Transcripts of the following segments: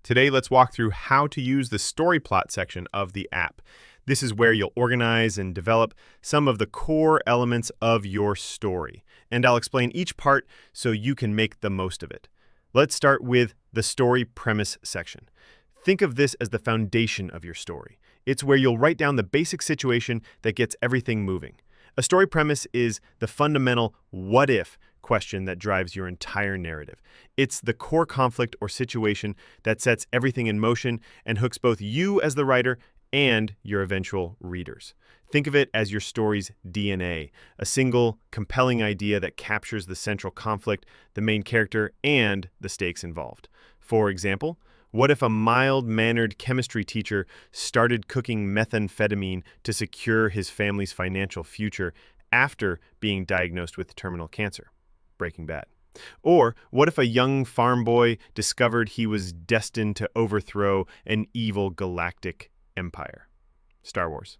Today, let's walk through how to use the story plot section of the app. This is where you'll organize and develop some of the core elements of your story. And I'll explain each part so you can make the most of it. Let's start with the story premise section. Think of this as the foundation of your story. It's where you'll write down the basic situation that gets everything moving. A story premise is the fundamental what if question that drives your entire narrative. It's the core conflict or situation that sets everything in motion and hooks both you as the writer and your eventual readers. Think of it as your story's DNA, a single, compelling idea that captures the central conflict, the main character, and the stakes involved. For example, what if a mild-mannered chemistry teacher started cooking methamphetamine to secure his family's financial future after being diagnosed with terminal cancer? Breaking Bad. Or what if a young farm boy discovered he was destined to overthrow an evil galactic empire? Star Wars.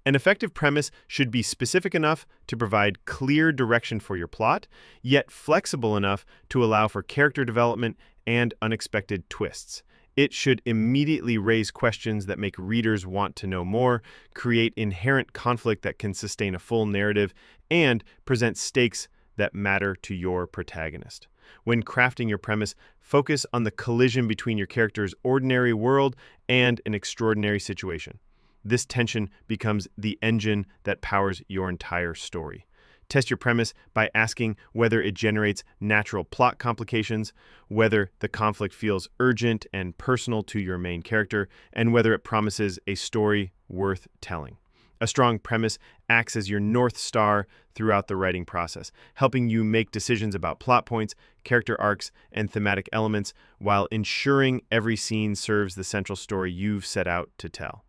An effective premise should be specific enough to provide clear direction for your plot, yet flexible enough to allow for character development and unexpected twists. It should immediately raise questions that make readers want to know more, create inherent conflict that can sustain a full narrative, and present stakes that matter to your protagonist. When crafting your premise, focus on the collision between your character's ordinary world and an extraordinary situation. This tension becomes the engine that powers your entire story. Test your premise by asking whether it generates natural plot complications, whether the conflict feels urgent and personal to your main character, and whether it promises a story worth telling. A strong premise acts as your North Star throughout the writing process, helping you make decisions about plot points, character arcs, and thematic elements while ensuring every scene serves the central story you've set out to tell.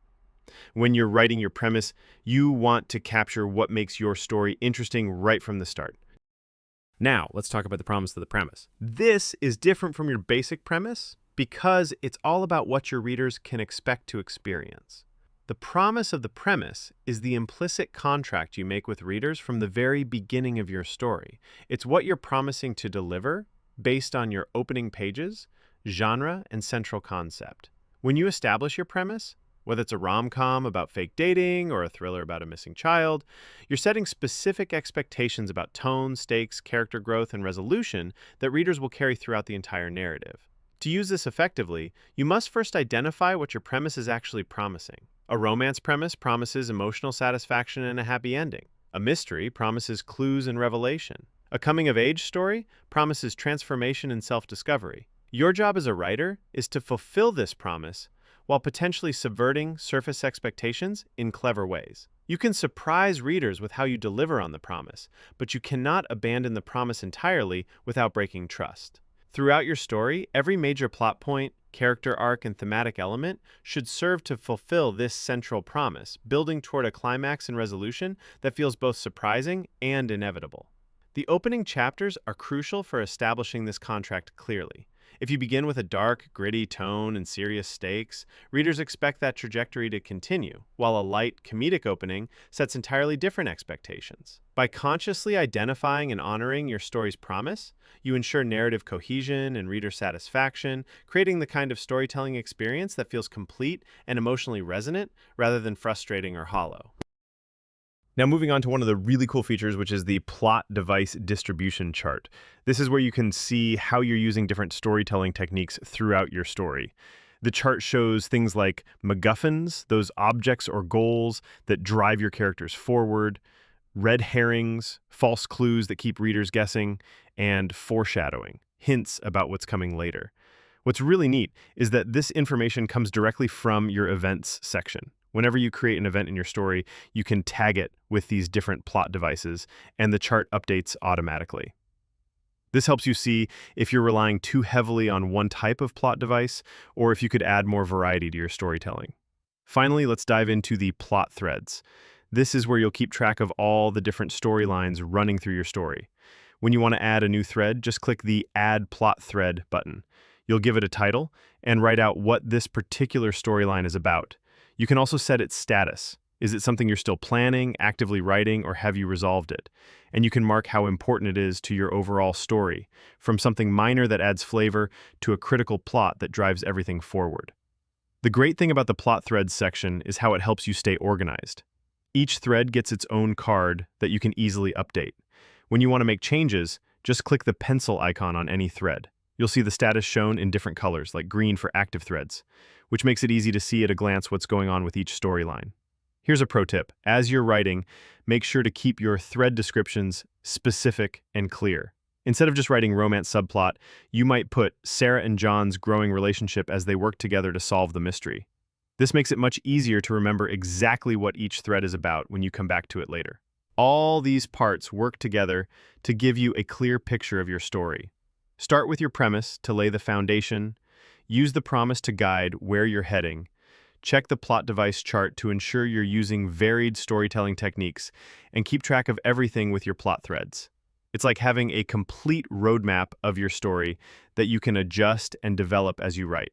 When you're writing your premise, you want to capture what makes your story interesting right from the start. Now, let's talk about the promise of the premise. This is different from your basic premise because it's all about what your readers can expect to experience. The promise of the premise is the implicit contract you make with readers from the very beginning of your story. It's what you're promising to deliver based on your opening pages, genre, and central concept. When you establish your premise, whether it's a rom-com about fake dating or a thriller about a missing child, you're setting specific expectations about tone, stakes, character growth, and resolution that readers will carry throughout the entire narrative. To use this effectively, you must first identify what your premise is actually promising. A romance premise promises emotional satisfaction and a happy ending. A mystery promises clues and revelation. A coming-of-age story promises transformation and self-discovery. Your job as a writer is to fulfill this promise while potentially subverting surface expectations in clever ways. You can surprise readers with how you deliver on the promise, but you cannot abandon the promise entirely without breaking trust. Throughout your story, every major plot point, character arc, and thematic element should serve to fulfill this central promise, building toward a climax and resolution that feels both surprising and inevitable. The opening chapters are crucial for establishing this contract clearly. If you begin with a dark, gritty tone and serious stakes, readers expect that trajectory to continue, while a light, comedic opening sets entirely different expectations. By consciously identifying and honoring your story's promise, you ensure narrative cohesion and reader satisfaction, creating the kind of storytelling experience that feels complete and emotionally resonant rather than frustrating or hollow. Now moving on to one of the really cool features, which is the plot device distribution chart. This is where you can see how you're using different storytelling techniques throughout your story. The chart shows things like MacGuffins, those objects or goals that drive your characters forward, red herrings, false clues that keep readers guessing, and foreshadowing, hints about what's coming later. What's really neat is that this information comes directly from your events section. Whenever you create an event in your story, you can tag it with these different plot devices, and the chart updates automatically. This helps you see if you're relying too heavily on one type of plot device, or if you could add more variety to your storytelling. Finally, let's dive into the plot threads. This is where you'll keep track of all the different storylines running through your story. When you want to add a new thread, just click the Add Plot Thread button. You'll give it a title and write out what this particular storyline is about. You can also set its status. Is it something you're still planning, actively writing, or have you resolved it? And you can mark how important it is to your overall story, from something minor that adds flavor to a critical plot that drives everything forward. The great thing about the plot threads section is how it helps you stay organized. Each thread gets its own card that you can easily update. When you want to make changes, just click the pencil icon on any thread. You'll see the status shown in different colors, like green for active threads, which makes it easy to see at a glance what's going on with each storyline. Here's a pro tip. As you're writing, make sure to keep your thread descriptions specific and clear. Instead of just writing romance subplot, you might put Sarah and John's growing relationship as they work together to solve the mystery. This makes it much easier to remember exactly what each thread is about when you come back to it later. All these parts work together to give you a clear picture of your story. Start with your premise to lay the foundation. Use the promise to guide where you're heading. Check the plot device chart to ensure you're using varied storytelling techniques, and keep track of everything with your plot threads. It's like having a complete roadmap of your story that you can adjust and develop as you write.